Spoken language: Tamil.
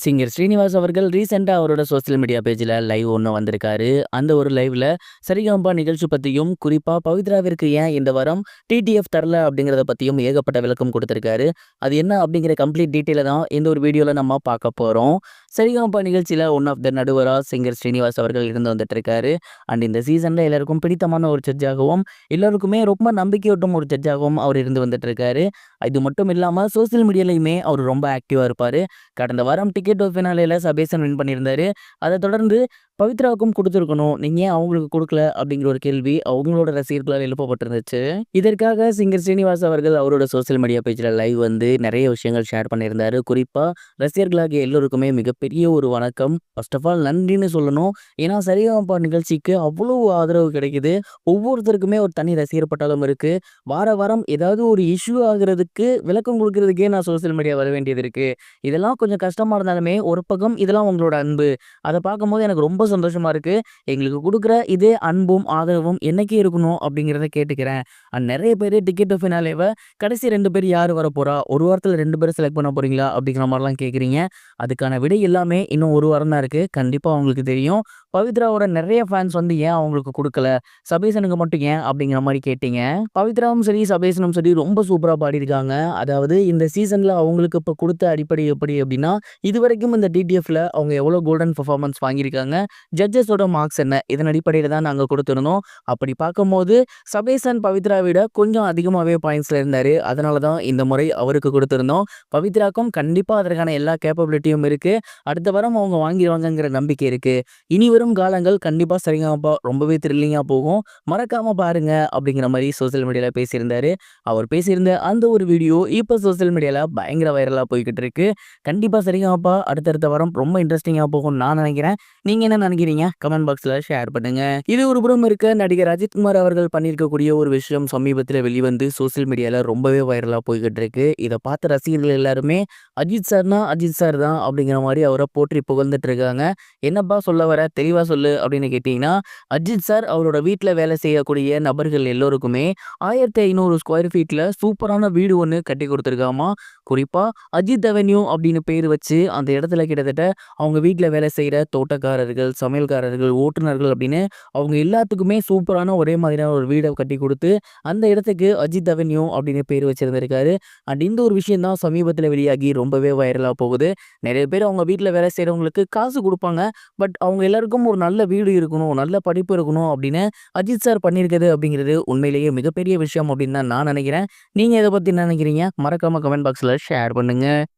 சிங்கர் ஸ்ரீனிவாஸ் அவர்கள் ரீசென்ட்டா அவரோட சோசியல் மீடியா பேஜ்ல லைவ் ஒண்ணு வந்திருக்காரு. அந்த ஒரு லைவ்ல சரிகமபா நிகழ்ச்சி பத்தியும், குறிப்பா பவித்ராவிற்கு ஏன் இந்த வாரம் டிடிஎஃப் தரல அப்படிங்கிறத பத்தியும் ஏகப்பட்ட விளக்கம் குடுத்திருக்காரு. அது என்ன அப்படிங்கிற கம்ப்ளீட் டீட்டெயில தான் இந்த ஒரு வீடியோல நம்ம பார்க்க போறோம். சரிகமபா நிகழ்ச்சியில ஒன் ஆஃப் த நடுவரா சிங்கர் ஸ்ரீனிவாஸ் அவர்கள் இருந்து வந்துட்டு இருக்காரு. அண்ட் இந்த சீசன்ல எல்லாருக்கும் பிடித்தமான ஒரு ஜட்ஜாகவும், எல்லோருக்குமே ரொம்ப நம்பிக்கையூட்டும் ஒரு ஜட்ஜாகவும் அவர் இருந்து வந்துட்டு இருக்காரு. இது மட்டும் இல்லாம சோசியல் மீடியாலயுமே அவர் ரொம்ப ஆக்டிவா இருப்பாரு. கடந்த வாரம் டிக்கெட் டூ ஃபினாலேல சபேசன் வின் பண்ணியிருந்தாரு. அத தொடர்ந்து பவித்ராவுக்கும் குடுத்துருக்கணும். நீங்க ஏன் அவங்களுக்கு குடுக்கல? அப்படிங்கிற ஒரு கேள்வி அவங்களோட ரசிகர்களால் எழுப்பப்பட்டிருந்துச்சு. இதற்காக சிங்கர் ஸ்ரீனிவாஸ் அவர்கள் அவரோட சோசியல் மீடியா பேஜ்ல லைவ் வந்து நெறைய விஷயங்கள் ஷேர் பண்ணியிருந்தாரு. குறிப்பா ரசிகர்களாகிய எல்லோருக்குமே மிகப்பெரிய ஒரு வணக்கம். ஃபர்ஸ்ட் ஆஃப் ஆல் நன்றின்னு சொல்லணும். ஏன்னா சரிகமபா நிகழ்ச்சிக்கு அவ்வளவு ஆதரவு கிடைக்குது. ஒவ்வொருத்தருக்குமே ஒரு தனி ரசிகர் பட்டாளம் இருக்கு. வார வாரம் ஏதாவது ஒரு இஷ்யூ ஆகுறதுக்கு விளக்கம் குடுக்குறதுக்கே நான் சோசியல் மீடியா வர வேண்டியது இருக்கு. இதெல்லாம் கொஞ்சம் கஷ்டமா இருந்தாலுமே, ஒரு பக்கம் இதெல்லாம் உங்களோட அன்பு. அத பார்க்கும்போது எனக்கு ரொம்ப சந்தோஷமா இருக்கு. எங்களுக்கு குடுக்குற இதே அன்பும், ஆதரவும் என்னைக்கு இருக்கணும் அப்படிங்கிறத கேட்டுக்கிறேன். நெறைய பேரு டிக்கெட் டூ ஃபினாலேவ கடைசி 2 பேர் யாரு வரப்போறா? ஒரு வாரத்துல 2 பேர செலக்ட் பண்ண போறீங்களா? அப்படிங்கிற மாரிலாம் கேட்குறீங்க. அதுக்கான விடை எல்லாமே இன்னும் 1 வாரம் தான் இருக்கு. கண்டிப்பா உங்களுக்கு தெரியும். பவித்ராவோட நெறைய ஃபேன்ஸ் வந்து ஏன் அவங்களுக்கு குடுக்கல? சபேசனுக்கு மட்டும் ஏன்? அப்படிங்கிற மாரி கேட்டீங்க. பவித்ராவும் சரி, சபேசனும் சரி ரொம்ப சூப்பரா பாடியிருக்காங்க. அதாவது இந்த சீசன்ல அவங்களுக்கு இப்ப குடுத்த அடிப்படை எப்படி அப்படின்னா, இதுவரைக்கும் இந்த டிடிஎஃப்ல அவங்க எவ்வளோ கோல்டன் பெர்ஃபார்மன்ஸ் வாங்கியிருக்காங்க? ஜட்ஜஸோட மார்க்ஸ் என்ன? இதன் அடிப்படையில தான் நாங்க குடுத்திருந்தோம். அப்படி பார்க்கும்போது சபேசன் பவித்ரா விட கொஞ்சம் அதிகமாவே பாயிண்ட்ஸ்ல இருந்தாரு. அதனால தான் இந்த முறை அவருக்கு குடுத்திருந்தோம். பவித்ராக்கும் கண்டிப்பா அதற்கான எல்லா கேப்பபிலிட்டியும் இருக்கு. அடுத்த வாரம் அவங்க வாங்கிருவாங்கங்கிற நம்பிக்கை இருக்கு. இனி வரும் காலங்கள் கண்டிப்பா சரிகமபா ரொம்பவே த்ரில்லிங்கா போகும். மறக்காம பாருங்க அப்படிங்கிற மாரி சோசியல் மீடியால பேசியிருந்தாரு. அவர் பேசியிருந்த அந்த ஒரு வீடியோ இப்ப சோசியல் மீடியால பயங்கர வைரலா போய்க்கிட்டு இருக்கு. கண்டிப்பா சரிகமபா அடுத்தடுத்த வாரம் ரொம்ப இன்ட்ரஸ்டிங்கா போகும்னு நான் நினைக்கிறேன். நீங்க என்ன நினைக்கிறீங்க? கமெண்ட் பாக்ஸ்ல ஷேர் பண்ணுங்க. இது ஒரு புறம் இருக்க நடிகர் அஜித்குமார் அவர்கள் பண்ணியிருக்கக்கூடிய ஒரு விஷயம் சமீபத்தில வெளிவந்து சோசியல் மீடியால ரொம்பவே வைரலா போய்க்கிட்டு இருக்கு. இத பார்த்த ரசிகர்கள் எல்லாருமே அஜித் சார்னா அஜித் சார் தான் அப்படிங்கிற மாரி அவர போற்றி புகழ்ந்துட்டு இருக்காங்க. என்னப்பா சொல்ல வர? தெளிவா சொல்லு அப்படின்னு கேட்டீங்கன்னா, அஜித் சார் அவரோட வீட்ல வேலை செய்யக்கூடிய நபர்கள் எல்லோருக்குமே 1500 ஸ்கொயர் ஃபீட்ல சூப்பரான வீடு ஒண்ணு கட்டி குடுத்துருக்காமாம். குறிப்பா அஜித் அவென்யூ அப்படின்னு பேர் வச்சு அந்த இடத்துல கிட்டத்தட்ட அவங்க வீட்ல வேலை செய்ற தோட்டக்காரர்கள், சமையல்காரர்கள், ஓட்டுநர்கள் அப்படின்னு அவங்க எல்லாத்துக்குமே சூப்பரான ஒரே மாதிரியான ஒரு வீட கட்டி குடுத்து, அந்த இடத்துக்கு அஜித் அவென்யூ அப்படின்னு பேர் வச்சிருந்திருக்காரு. அண்ட் இந்த ஒரு விஷயம் தான் சமீபத்தில வெளியாகி ரொம்பவே வைரலா போகுது. நெறைய பேர் அவங்க வீட்ல வேலை செய்றவங்களுக்கு காசு குடுப்பாங்க. பட் அவங்க எல்லாருக்கும் ஒரு நல்ல வீடு இருக்கணும், நல்ல படிப்பு இருக்கணும் அப்படின்னு அஜித் சார் பண்ணியிருக்கிறது அப்படிங்கிறது உண்மையிலேயே மிகப்பெரிய விஷயம் அப்படின்னு தான் நான் நினைக்கிறேன். நீங்க இத பத்தி என்ன நினைக்கிறீங்க? மறக்காம கமெண்ட் பாக்ஸ்ல ஷேர் பண்ணுங்க.